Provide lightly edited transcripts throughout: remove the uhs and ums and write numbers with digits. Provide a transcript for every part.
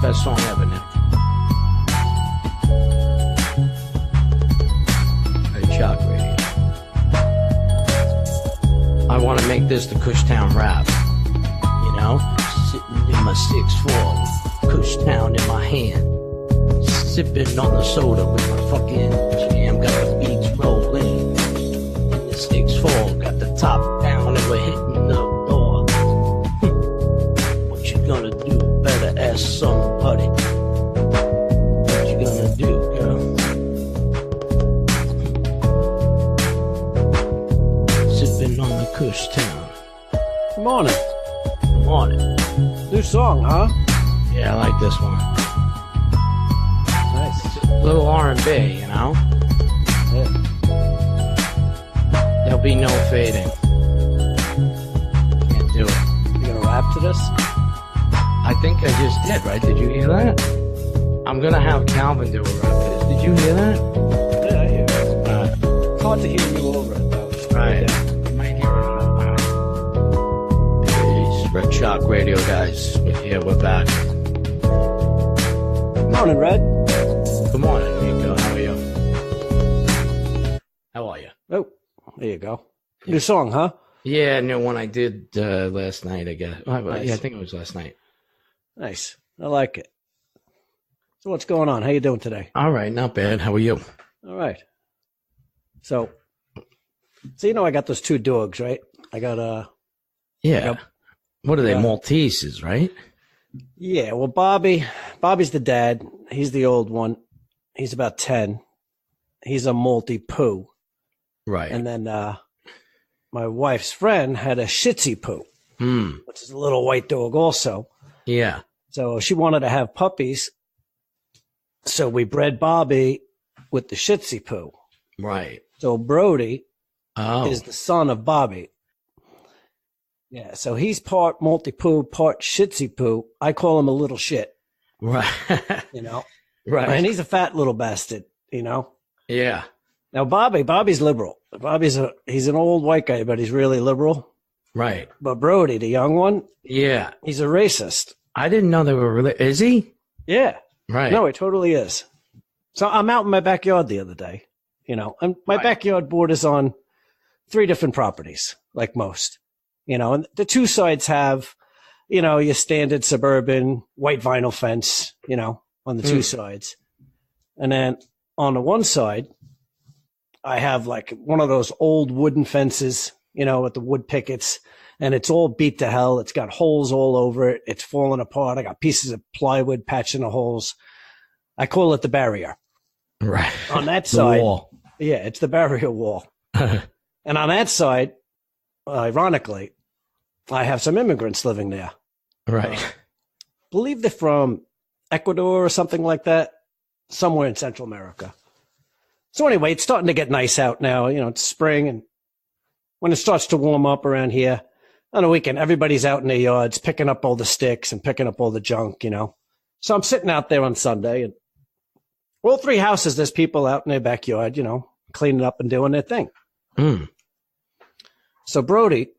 Best song ever now. Shock Radio. I want to make this the Kushtown rap. You know, sitting in my 6'4", Kushtown in my hand, sipping on the soda with my fucking jam. Got the beats rolling. In the 6'4", got the top down, and we're hitting the door. What you gonna do? Better ask somebody. What you gonna do, girl? On the Kushtown. Good morning. Good morning. New song, huh? Yeah, I like this one. Nice. It's a little R&B, you know? Yeah. There'll be no fading. Can't do it. You gonna rap to this? I think I just did, right? Did you hear that? I'm gonna have Calvin do a rap to this. Did you hear that? Yeah, I hear it. It's hard to hear you over it, though. Right. Red Shock Radio, guys. We're here. We're back. Good morning, Red. Good morning, Nico. How are you? How are you? Oh, there you go. New song, huh? Yeah, new one I did last night, I guess. Nice. Yeah, I think it was last night. Nice. I like it. So what's going on? How you doing today? All right, not bad. How are you? All right. So you know I got those two dogs, right? I got Yeah. What are they? Yeah. Malteses, right? Yeah, well, Bobby's the dad. He's the old one. He's about 10. He's a multi-poo. Right. And then my wife's friend had a Shih Tzu poo, which is a little white dog also. Yeah. So she wanted to have puppies. So we bred Bobby with the Shih Tzu poo. Right. So Brody Oh. is the son of Bobby. Yeah, so he's part multi-poo, part Shih Tzu poo. I call him a little shit, Right. you know? Right. And he's a fat little bastard, you know? Yeah. Now, Bobby's liberal. He's an old white guy, but he's really liberal. Right. But Brody, the young one, Yeah. he's a racist. I didn't know they were really. Is he? Yeah. Right. No, he totally is. So I'm out in my backyard the other day, you know, and my backyard borders on 3 different properties, like most, you know, and the 2 sides have, you know, your standard suburban white vinyl fence, you know, on the 2 sides. And then on the one side, I have like one of those old wooden fences, you know, with the wood pickets, and it's all beat to hell. It's got holes all over it. It's falling apart. I got pieces of plywood patching the holes. I call it the barrier. Right. On that The side, wall. yeah, it's the barrier wall. And on that side, ironically, I have some immigrants living there. Right. Believe they're from Ecuador or something like that, somewhere in Central America. So anyway, it's starting to get nice out now. You know, it's spring, and when it starts to warm up around here on the weekend, everybody's out in their yards picking up all the sticks and picking up all the junk, you know. So I'm sitting out there on Sunday, and all 3 houses, there's people out in their backyard, you know, cleaning up and doing their thing. So Brody,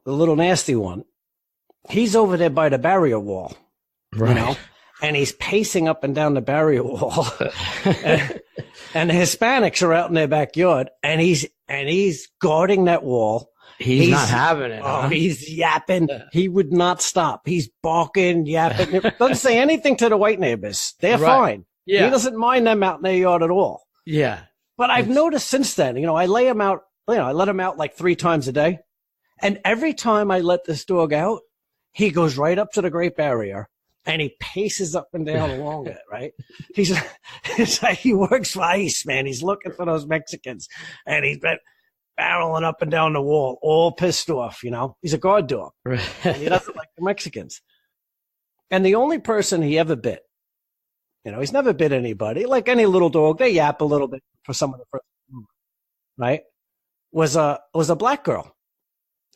the little nasty one, he's over there by the barrier wall, Right. you know, and he's pacing up and down the barrier wall. and the Hispanics are out in their backyard, and he's guarding that wall. He's not having it. Oh, Huh? he's yapping. He would not stop. He's barking, yapping. Doesn't say anything to the white neighbors. They're Right. fine. Yeah. He doesn't mind them out in their yard at all. Yeah. But I've noticed since then, you know, I lay him out, you know, I let him out like 3 times a day. And every time I let this dog out, he goes right up to the Great Barrier and he paces up and down along it, right? It's like he works for ICE, man. He's looking for those Mexicans, and he's been barreling up and down the wall, all pissed off, you know? He's a guard dog. Right. And he doesn't like the Mexicans. And the only person he ever bit, you know, he's never bit anybody. Like any little dog, they yap a little bit for some of the first, right? Was a black girl.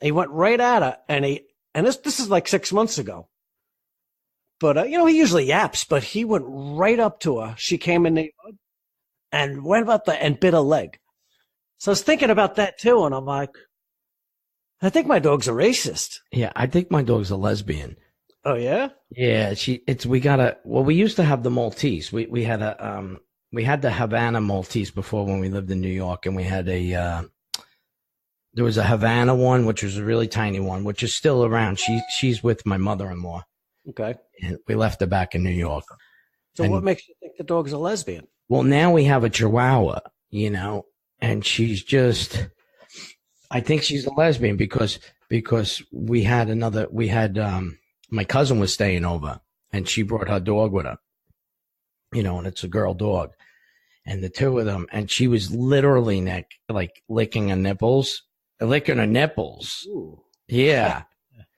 He went right at her, and this is like 6 months ago. But, you know, he usually yaps, but he went right up to her. She came in the yard and went up there and bit a leg. So I was thinking about that too. And I'm like, I think my dog's a racist. Yeah, I think my dog's a lesbian. Oh yeah. Yeah, we used to have the Maltese. We had the Havana Maltese before when we lived in New York, and we had there was a Havana one, which was a really tiny one, which is still around. She's with my mother-in-law, Okay. and we left her back in New York. So And what makes you think the dog's a lesbian? well, now we have a Chihuahua, and I think she's a lesbian because we had my cousin was staying over, and she brought her dog with her, and it's a girl dog, and the two of them, and she was literally like licking her nipples. Ooh. Yeah.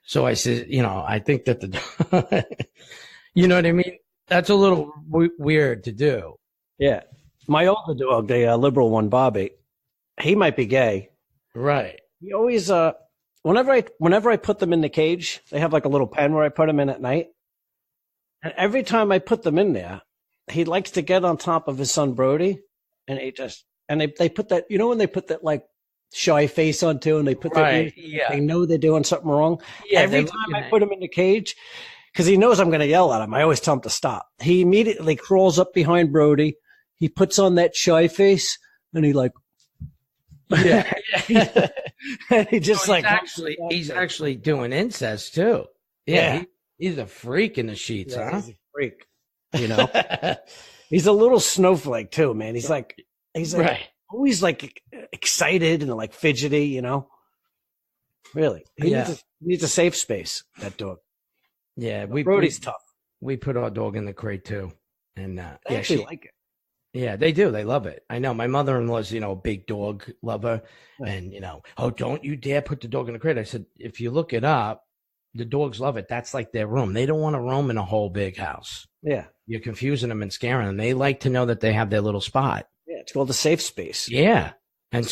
So I said, I think that you know what I mean? That's a little weird to do. Yeah. My older dog, the liberal one, Bobby, he might be gay. Right. He always, whenever I put them in the cage, they have like a little pen where I put them in at night. And every time I put them in there, he likes to get on top of his son Brody, and they put that, when they put that like shy face on too, and they put Right. they know they're doing something wrong. Yeah, Every time I put him in the cage, because he knows I'm going to yell at him, I always tell him to stop. He immediately crawls up behind Brody. He puts on that shy face, and he like, yeah. and he just he's actually doing incest too. Yeah. He's a freak in the sheets, huh? He's a freak. He's a little snowflake too, man. He's like right. always like excited and like fidgety, Really, he needs a safe space. That dog. Yeah, Brody's tough. We put our dog in the crate too, and They actually like it. Yeah, they do. They love it. I know. My mother-in-law's, a big dog lover, and oh, don't you dare put the dog in the crate. I said, if you look it up, the dogs love it. That's like their room. They don't want to roam in a whole big house. Yeah. You're confusing them and scaring them. They like to know that they have their little spot. Yeah, it's called a safe space. Yeah. And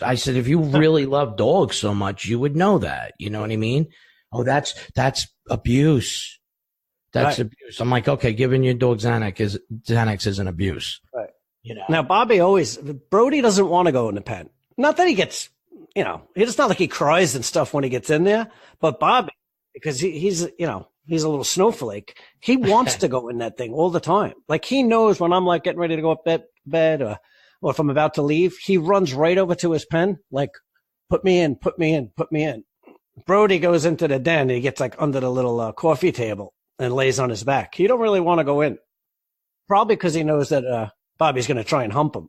I said, if you really love dogs so much, you would know that. You know what I mean? Oh, that's abuse. That's abuse. I'm like, okay, giving your dog Xanax is an abuse. Right. Now, Brody doesn't want to go in the pen. Not that he gets, it's not like he cries and stuff when he gets in there, but Bobby, because he's a little snowflake, he wants to go in that thing all the time. Like he knows when I'm like getting ready to go up bed or if I'm about to leave, he runs right over to his pen, like, put me in, put me in, put me in. Brody goes into the den and he gets like under the little coffee table and lays on his back. He don't really want to go in. Probably because he knows that Bobby's going to try and hump him.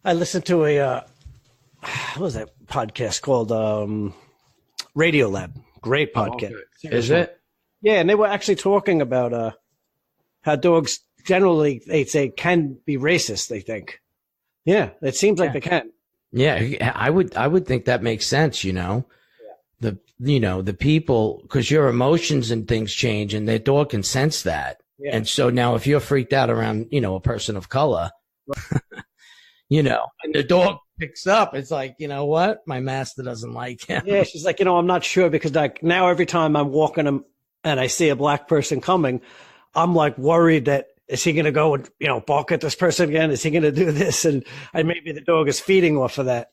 I listened to what was that podcast called? Radio Lab. Great podcast. Oh, okay. Is it? Yeah, and they were actually talking about how dogs generally, they say, can be racist, they think. Yeah, it seems like they can. Yeah, I would think that makes sense, The people, because your emotions and things change, and their dog can sense that. Yeah. And so now if you're freaked out around, a person of color, and the dog picks up, it's like, what? My master doesn't like him. Yeah, she's like, I'm not sure, because like now every time I'm walking him and I see a black person coming, I'm like worried that is he going to go and, bark at this person again? Is he going to do this? And maybe the dog is feeding off of that.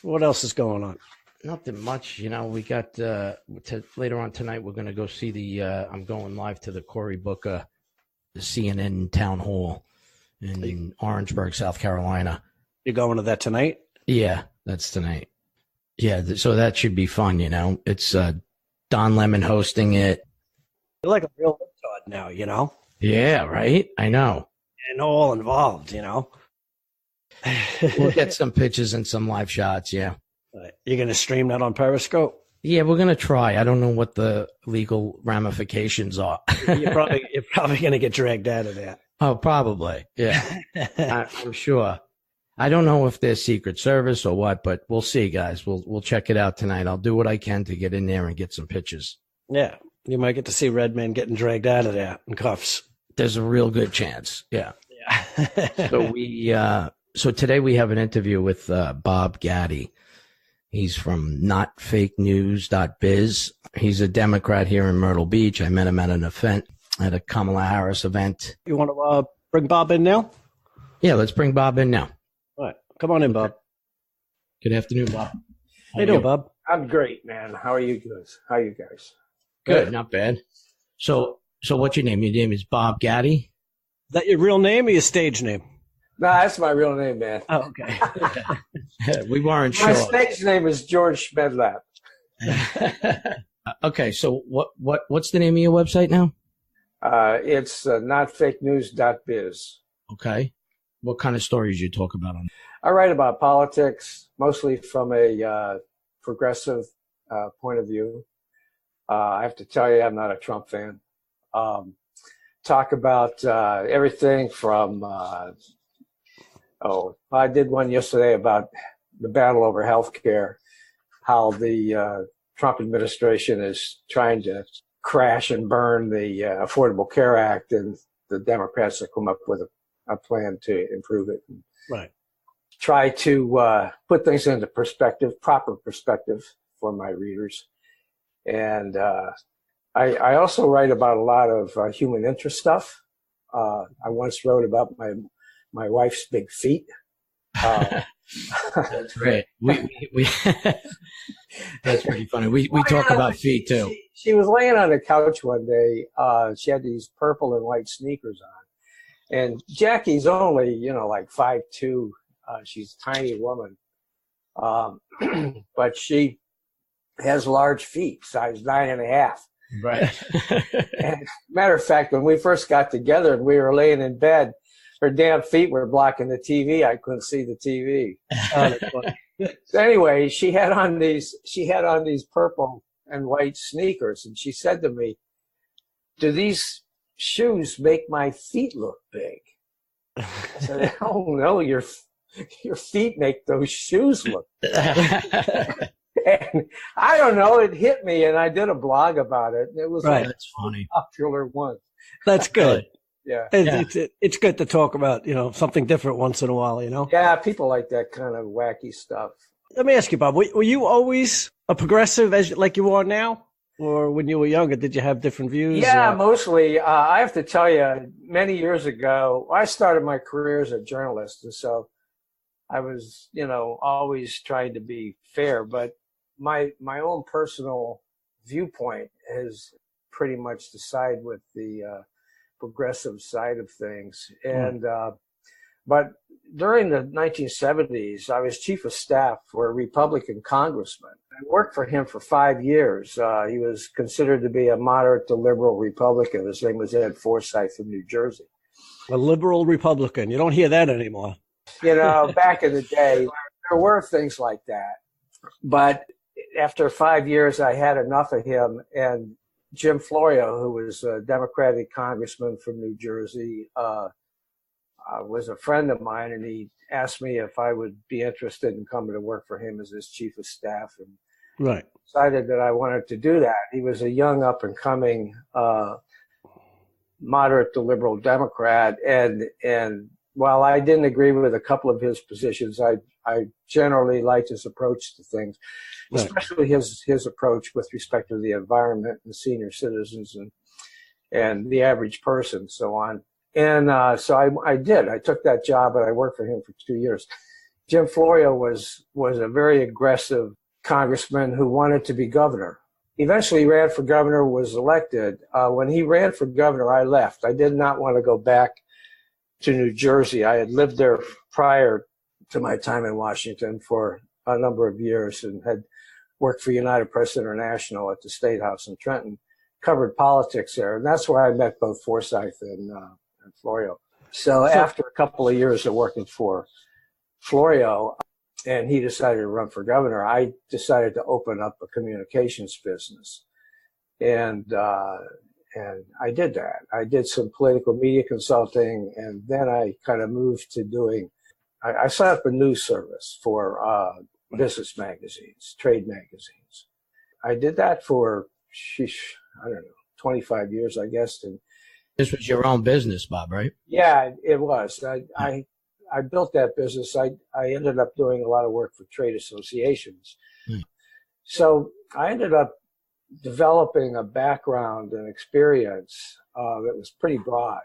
What else is going on? Nothing much. We got later on tonight, we're going to go see I'm going live to the Cory Booker, the CNN town hall in Orangeburg, South Carolina. You're going to that tonight? Yeah, that's tonight. Yeah, so that should be fun, It's Don Lemon hosting it. You're like a real libtard now, Yeah, right? I know. And all involved, We'll get some pictures and some live shots, yeah. You're going to stream that on Periscope? Yeah, we're going to try. I don't know what the legal ramifications are. You're probably going to get dragged out of that. Oh, probably. Yeah, I'm sure. I don't know if they're Secret Service or what, but we'll see, guys. We'll check it out tonight. I'll do what I can to get in there and get some pictures. Yeah, you might get to see Redman getting dragged out of there in cuffs. There's a real good chance. Yeah. So today we have an interview with Bob Gatty. He's from notfakenews.biz. He's a Democrat here in Myrtle Beach. I met him at an event, at a Kamala Harris event. You want to bring Bob in now? Yeah, let's bring Bob in now. All right. Come on in, Bob. Good afternoon, Bob. How you doing, Bob? I'm great, man. How are you guys? Good, not bad. So what's your name? Your name is Bob Gatty? Is that your real name or your stage name? No, that's my real name, man. Oh, okay. We weren't sure. My stage name is George Schmedlap. Okay, so what's the name of your website now? It's notfakenews.biz. Okay. What kind of stories you talk about on that? I write about politics, mostly from a progressive point of view. I have to tell you, I'm not a Trump fan. Talk about everything from, I did one yesterday about the battle over health care, how the Trump administration is trying to crash and burn the Affordable Care Act, and the Democrats have come up with a plan to improve it. Right. Try to put things into perspective, proper perspective for my readers. And I also write about a lot of human interest stuff. I once wrote about my wife's big feet. That's great. We that's pretty funny. We talk about feet too. She was laying on the couch one day. She had these purple and white sneakers on, and Jackie's only like 5'2". She's a tiny woman, but she has large feet, size 9.5. Right. And matter of fact, when we first got together and we were laying in bed, her damn feet were blocking the TV. I couldn't see the TV. So anyway, she had on these purple and white sneakers, and she said to me, "Do these shoes make my feet look big?" I said, "Oh no, your feet make those shoes look big." And I don't know, it hit me, and I did a blog about it. It was right. That's funny. A popular one. That's good. Yeah. It's good to talk about, something different once in a while, Yeah, people like that kind of wacky stuff. Let me ask you, Bob, were you always a progressive like you are now? Or when you were younger, did you have different views? Yeah, mostly. I have to tell you, many years ago, I started my career as a journalist. And so I was, always trying to be fair. But my own personal viewpoint has pretty much to side with the progressive side of things. And but during the 1970s, I was chief of staff for a Republican congressman. I worked for him for 5 years. He was considered to be a moderate to liberal Republican. His name was Ed Forsyth from New Jersey. A liberal Republican. You don't hear that anymore. Back in the day, there were things like that. But after 5 years, I had enough of him. And Jim Florio, who was a Democratic congressman from New Jersey, was a friend of mine, and he asked me if I would be interested in coming to work for him as his chief of staff, and right. decided that I wanted to do that. He was a young, up-and-coming, moderate to liberal Democrat, and while I didn't agree with a couple of his positions, I generally liked his approach to things, right. Especially his approach with respect to the environment and senior citizens and the average person, so on. And so I did. I took that job, and I worked for him for 2 years. Jim Florio was a very aggressive congressman who wanted to be governor. Eventually ran for governor, was elected. When he ran for governor, I left. I did not want to go back to New Jersey. I had lived there prior to my time in Washington for a number of years and had worked for United Press International at the State House in Trenton, covered politics there. And that's where I met both Forsyth and Florio. So after a couple of years of working for Florio, and he decided to run for governor, I decided to open up a communications business. And I did that. I did some political media consulting, and then I kind of moved to doing, I set up a news service for business magazines, trade magazines. I did that for, 25 years, I guess. And this was your own business, Bob, right? Yeah, it was. I built that business. I ended up doing a lot of work for trade associations. So I ended up developing a background and experience that was pretty broad,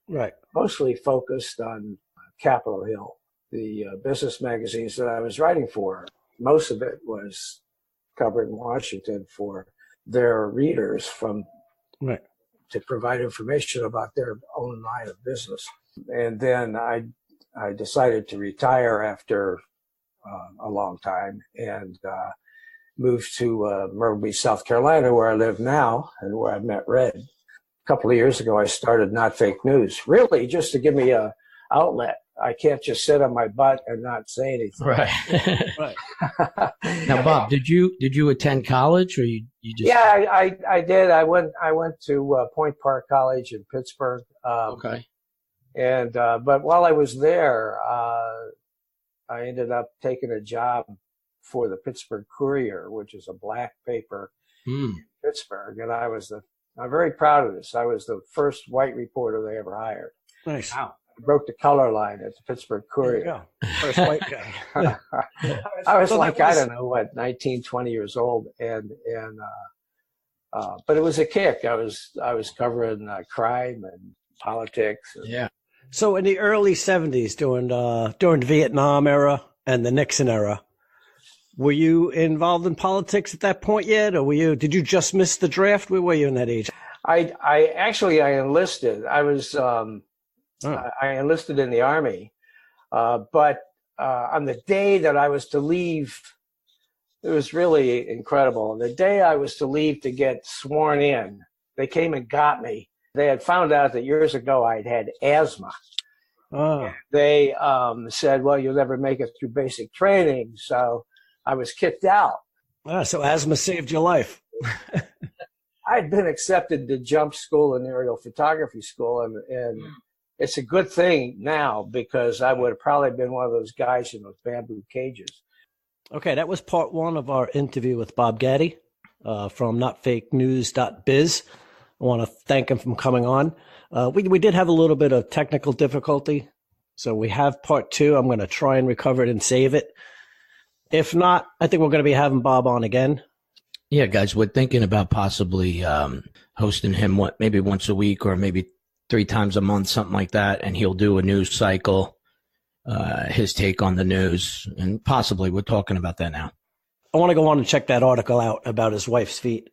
right? Mostly focused on Capitol Hill. The business magazines that I was writing for, most of it was covering Washington for their readers from Right. to provide information about their own line of business. And then I decided to retire after a long time and moved to Myrtle Beach, South Carolina, where I live now and where I met Red. A couple of years ago, I started Not Fake News, really just to give me a outlet. I can't just sit on my butt and not say anything. Right. Right. Now, Bob, did you attend college, or you just? Yeah, I did. I went to Point Park College in Pittsburgh. Okay. And but while I was there, I ended up taking a job for the Pittsburgh Courier, which is a black paper in Pittsburgh, and I'm very proud of this. I was the first white reporter they ever hired. Nice. Wow. I broke the color line at the Pittsburgh Courier. There you go. First white guy. I was like, I don't know what, 19, 20 years old, and but it was a kick. I was covering crime and politics. And, Yeah. So in the early 70s, during the Vietnam era and the Nixon era, were you involved in politics at that point yet, or did you just miss the draft? Where were you in that age? I actually enlisted. I was I enlisted in the Army, but on the day that I was to leave, it was really incredible. On the day I was to leave to get sworn in, they came and got me. They had found out that years ago I'd had asthma. Oh. They said, well, you'll never make it through basic training. So I was kicked out. So asthma saved your life. I'd been accepted to jump school and aerial photography school. And it's a good thing now, because I would have probably been one of those guys in those bamboo cages. Okay, that was part one of our interview with Bob Gatty from notfakenews.biz. I want to thank him for coming on. We did have a little bit of technical difficulty, so we have part two. I'm going to try and recover it and save it. If not, I think we're going to be having Bob on again. Yeah, guys, we're thinking about possibly hosting him maybe once a week or maybe 3 times a month, something like that, and he'll do a news cycle, his take on the news, and possibly we're talking about that now. I want to go on and check that article out about his wife's feet.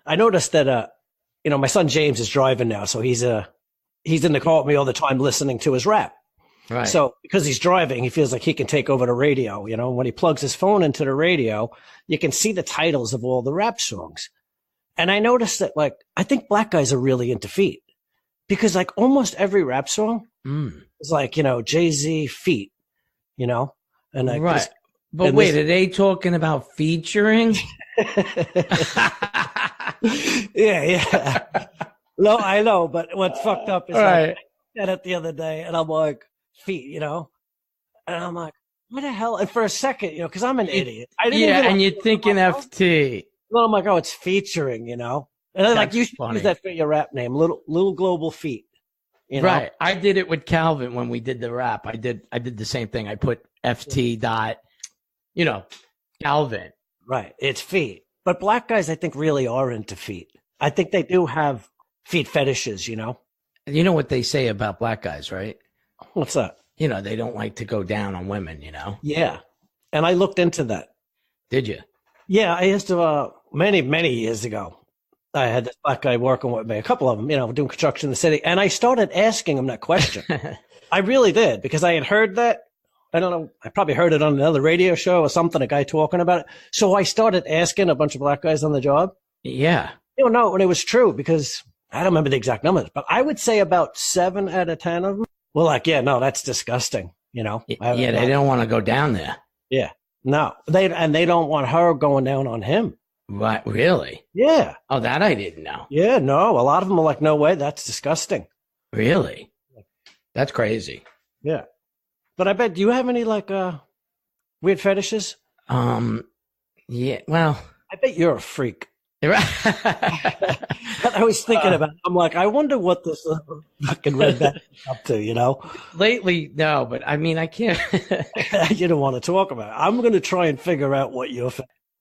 I noticed that my son James is driving now, so he's in the car with me all the time listening to his rap. Right. So because he's driving, he feels like he can take over the radio. When he plugs his phone into the radio, you can see the titles of all the rap songs. And I noticed that, I think black guys are really into feet, because almost every rap song is Jay-Z feet, and right. But wait, are they talking about featuring? Yeah. No, I know, but what's fucked up is right. I said it the other day, and I'm like, feet, and I'm like, what the hell? And for a second, because I'm an idiot. I didn't even, and you're thinking FT. Well, I'm like, oh, it's featuring, And then, you should use that for your rap name, little global feet. Right. I did it with Calvin when we did the rap. I did the same thing. I put FT dot, Calvin. Right. It's feet. But black guys, I think, really are into feet. I think they do have feet fetishes, You know what they say about black guys, right? What's that? They don't like to go down on women, Yeah. And I looked into that. Did you? Yeah. I used to, many years ago, I had this black guy working with me, a couple of them, doing construction in the city. And I started asking him that question. I really did, because I had heard that. I don't know. I probably heard it on another radio show or something, a guy talking about it. So I started asking a bunch of black guys on the job. Yeah. No, and it was true, because I don't remember the exact numbers, but I would say about 7 out of 10 of them were no, that's disgusting. Yeah, they don't want to go down there. Yeah. No, they don't want her going down on him. Right. Really? Yeah. Oh, that I didn't know. Yeah. No, a lot of them are like, no way. That's disgusting. Really? That's crazy. Yeah. But I bet, do you have any weird fetishes? Yeah. Well, I bet you're a freak. I was thinking about it. I'm like, I wonder what this fucking redback is up to, Lately, no, but I mean, I can't. You don't want to talk about it. I'm going to try and figure out what you're.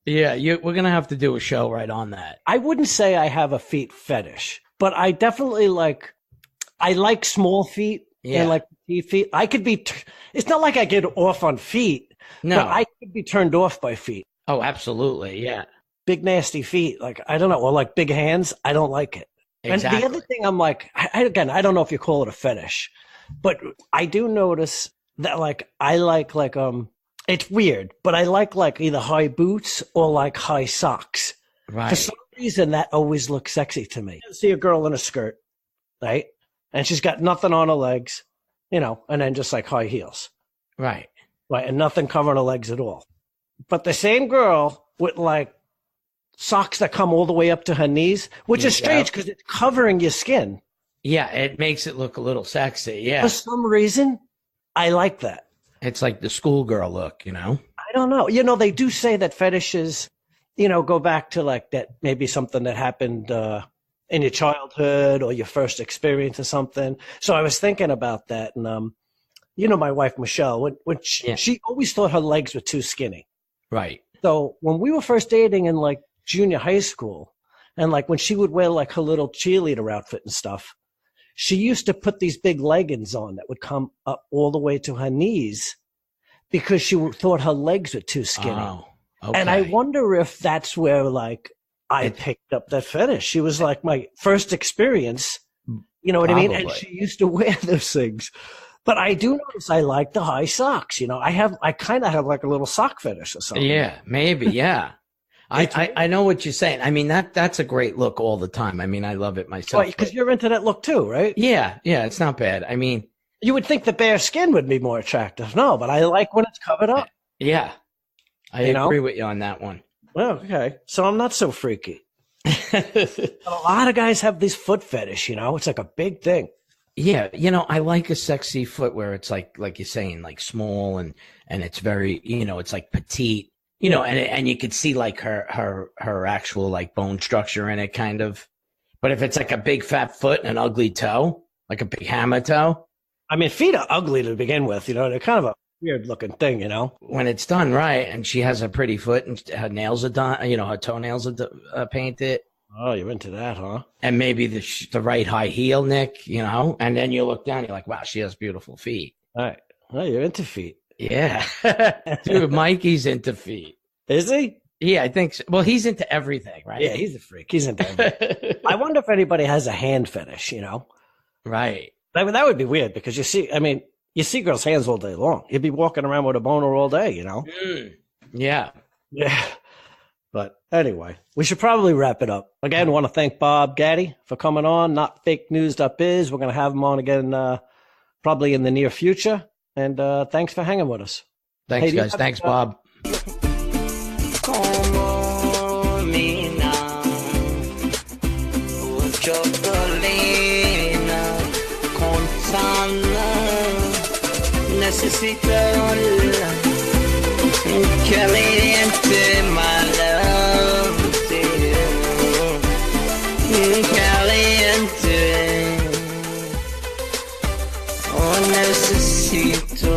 Yeah, we're going to have to do a show right on that. I wouldn't say I have a feet fetish, but I definitely I like small feet and petite feet. I could be, it's not like I get off on feet, no. But I could be turned off by feet. Oh, absolutely. Yeah. big nasty feet, like I don't know, or like big hands, I don't like it. Exactly. And the other thing, I'm like, again, I don't know if you call it a fetish, but I do notice that like I like it's weird, but I like either high boots or like high socks. Right. For some reason, that always looks sexy to me. You see a girl in a skirt, right? And she's got nothing on her legs, you know, and then just like high heels. Right. Right. And nothing covering her legs at all. But the same girl with like socks that come all the way up to her knees, which is strange because it's covering your skin. Yeah, it makes it look a little sexy. Yeah. For some reason, I like that. It's like the schoolgirl look, you know? I don't know. You know, they do say that fetishes, you know, go back to like that, maybe something that happened in your childhood or your first experience or something. So I was thinking about that. And, you know, my wife, Michelle, when she always thought her legs were too skinny. Right. So when we were first dating in like junior high school, and like when she would wear like her little cheerleader outfit and stuff, she used to put these big leggings on that would come up all the way to her knees because she thought her legs were too skinny. Oh, okay. And I wonder if that's where like I picked up that fetish. She was like my first experience, you know what I mean? And she used to wear those things. But I do notice I like the high socks. You know, I kind of have like a little sock fetish or something. Yeah, maybe. Yeah. I know what you're saying. I mean, that's a great look all the time. I mean, I love it myself. Because you're into that look too, right? Yeah. Yeah. It's not bad. I mean, you would think the bare skin would be more attractive. No, but I like when it's covered up. Yeah. I agree with you on that one. Well, okay. So I'm not so freaky. A lot of guys have this foot fetish, you know, it's like a big thing. Yeah, you know, I like a sexy foot where it's like you're saying, like small and it's very, you know, it's like petite, you know, and you could see like her actual like bone structure in it, kind of. But if it's like a big fat foot and an ugly toe, like a big hammer toe. I mean, feet are ugly to begin with, you know, they're kind of a weird looking thing, you know. When it's done right, and she has a pretty foot and her nails are done, you know, her toenails are painted. Oh, you're into that, huh? And maybe the right high heel, Nick, you know, and then you look down, you're like, wow, she has beautiful feet. All right. Well, you're into feet. Yeah. Dude, Mikey's into feet. Is he? Yeah, I think so. Well, he's into everything, right? Yeah, he's a freak. He's into everything. I wonder if anybody has a hand fetish, you know? Right. That would be weird because you see girls' hands all day long. You'd be walking around with a boner all day, you know? Yeah. Yeah. But anyway, we should probably wrap it up. Again, I want to thank Bob Gatty for coming on, notfakenews.biz. We're going to have him on again probably in the near future. And thanks for hanging with us. Thanks, guys. Thanks, Bob. Caliente, my love, caliente. Oh, necesito